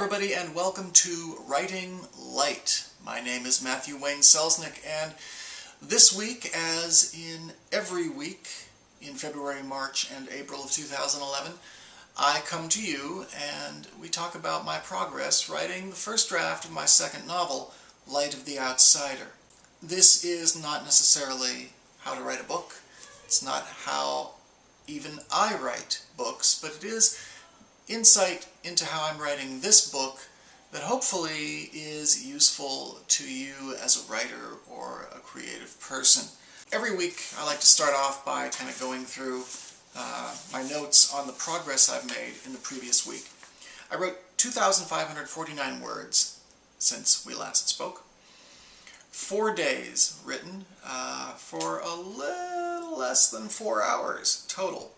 everybody, and welcome to Writing Light. My name is Matthew Wayne Selznick, and this week, as in every week in February, March, and April of 2011, I come to you and we talk about my progress writing the first draft of my second novel, Light of the Outsider. This is not necessarily how to write a book. It's not how even I write books, but it is insight into how I'm writing this book that hopefully is useful to you as a writer or a creative person. Every week I like to start off by kind of going through my notes on the progress I've made in the previous week. I wrote 2,549 words since we last spoke. 4 days written for a little less than 4 hours total.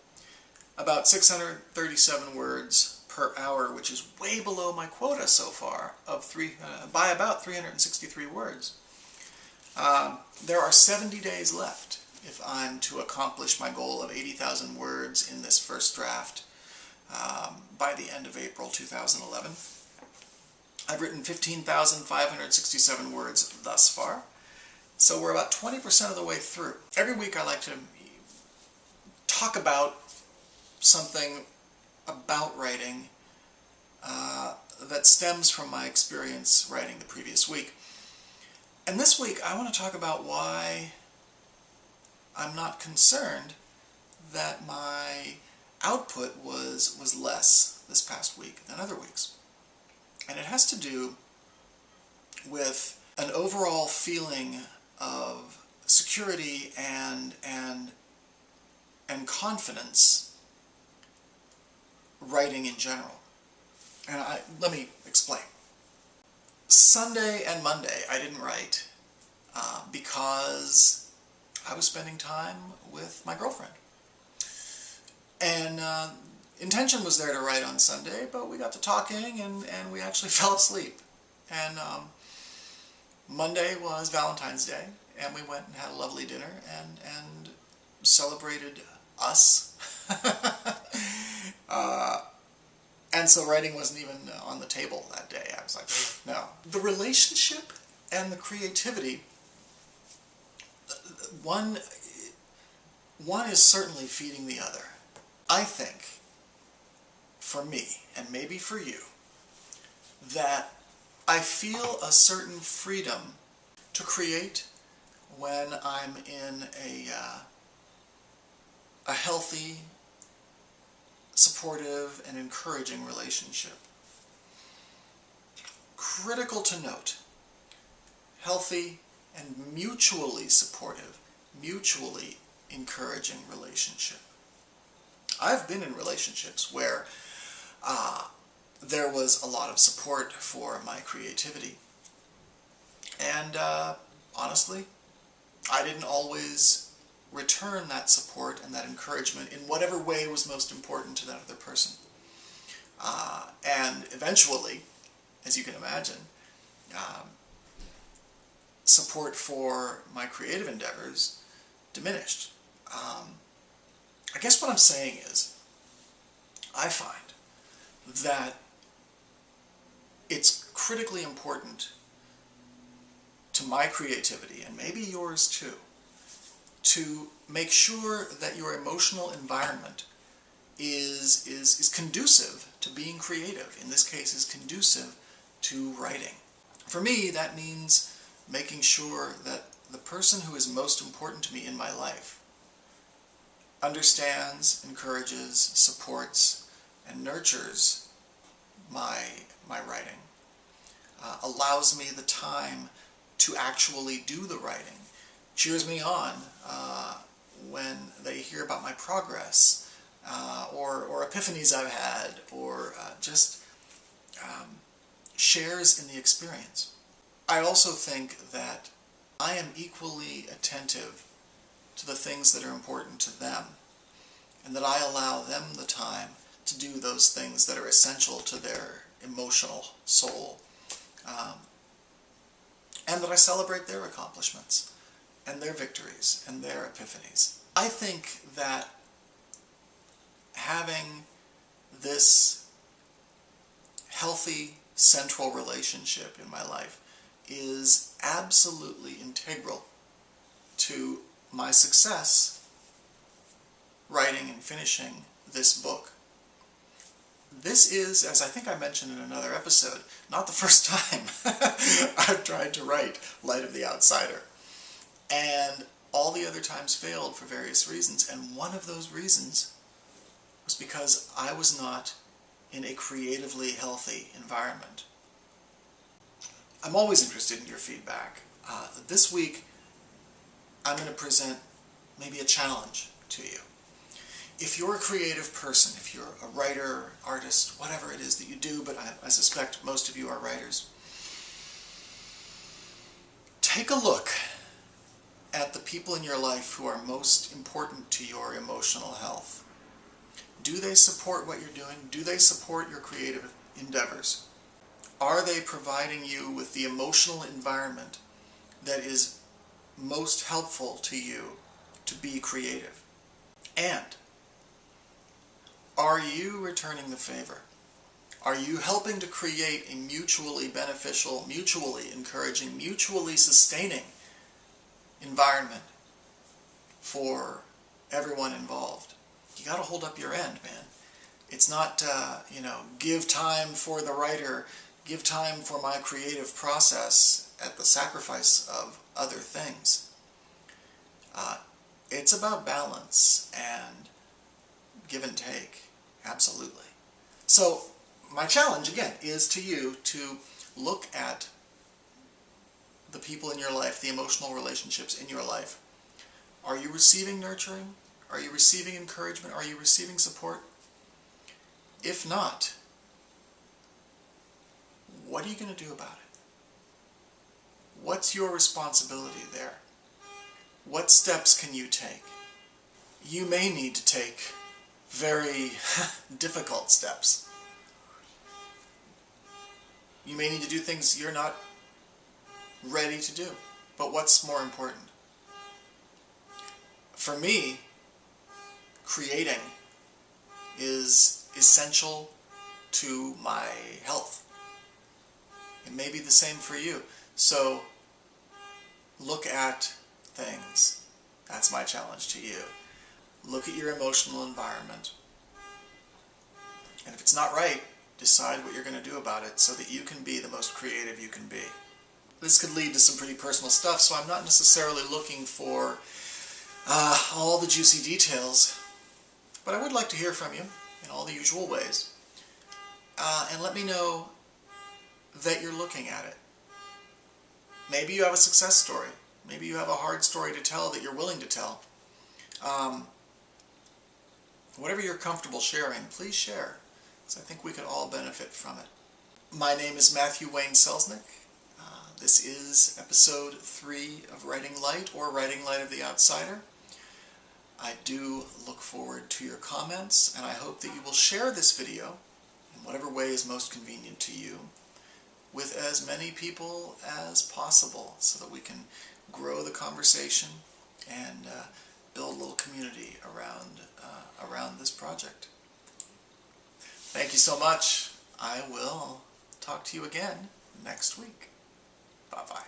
About 637 words per hour, which is way below my quota so far of by about 363 words. There are 70 days left if I'm to accomplish my goal of 80,000 words in this first draft by the end of April 2011. I've written 15,567 words thus far, so we're about 20% of the way through. Every week I like to talk about something about writing that stems from my experience writing the previous week. And this week I want to talk about why I'm not concerned that my output was less this past week than other weeks. And it has to do with an overall feeling of security and confidence writing in general. And let me explain. Sunday and Monday I didn't write because I was spending time with my girlfriend. And intention was there to write on Sunday, but we got to talking and we actually fell asleep. And Monday was Valentine's Day, and we went and had a lovely dinner and celebrated us. And so writing wasn't even on the table that day. I was like, no. The relationship and the creativity, one is certainly feeding the other. I think, for me, and maybe for you, that I feel a certain freedom to create when I'm in a healthy, supportive, and encouraging relationship. Critical to note, healthy and mutually supportive, mutually encouraging relationship. I've been in relationships where there was a lot of support for my creativity. And honestly, I didn't always return that support and that encouragement in whatever way was most important to that other person. And eventually, as you can imagine, support for my creative endeavors diminished. I guess what I'm saying is, I find that it's critically important to my creativity, and maybe yours too, to make sure that your emotional environment is conducive to being creative. In this case, is conducive to writing. For me, that means making sure that the person who is most important to me in my life understands, encourages, supports, and nurtures my writing, allows me the time to actually do the writing, cheers me on when they hear about my progress, or epiphanies I've had, or just shares in the experience. I also think that I am equally attentive to the things that are important to them, and that I allow them the time to do those things that are essential to their emotional soul, and that I celebrate their accomplishments and their victories and their epiphanies. I think that having this healthy central relationship in my life is absolutely integral to my success writing and finishing this book. This is, as I think I mentioned in another episode, not the first time I've tried to write Light of the Outsider. And all the other times failed for various reasons, and one of those reasons was because I was not in a creatively healthy environment. I'm always interested in your feedback. This week, I'm going to present maybe a challenge to you. If you're a creative person, if you're a writer, artist, whatever it is that you do, but I suspect most of you are writers, take a look at the people in your life who are most important to your emotional health. Do they support what you're doing? Do they support your creative endeavors? Are they providing you with the emotional environment that is most helpful to you to be creative? And are you returning the favor? Are you helping to create a mutually beneficial, mutually encouraging, mutually sustaining environment for everyone involved? You got to hold up your end, man. It's not, give time for the writer, give time for my creative process at the sacrifice of other things. It's about balance and give and take, absolutely. So my challenge, again, is to you to look at the people in your life, the emotional relationships in your life. Are you receiving nurturing? Are you receiving encouragement? Are you receiving support? If not, what are you going to do about it? What's your responsibility there? What steps can you take? You may need to take very difficult steps. You may need to do things you're not ready to do. But what's more important? For me, creating is essential to my health. It may be the same for you. So look at things. That's my challenge to you. Look at your emotional environment. And if it's not right, decide what you're going to do about it so that you can be the most creative you can be. This could lead to some pretty personal stuff, so I'm not necessarily looking for all the juicy details, but I would like to hear from you in all the usual ways, and let me know that you're looking at it. Maybe you have a success story. Maybe you have a hard story to tell that you're willing to tell. Whatever you're comfortable sharing, please share, because I think we could all benefit from it. My name is Matthew Wayne Selznick. This is episode 3 of Writing Light, or Writing Light of the Outsider. I do look forward to your comments, and I hope that you will share this video, in whatever way is most convenient to you, with as many people as possible, so that we can grow the conversation and build a little community around this project. Thank you so much. I will talk to you again next week. Bye-bye.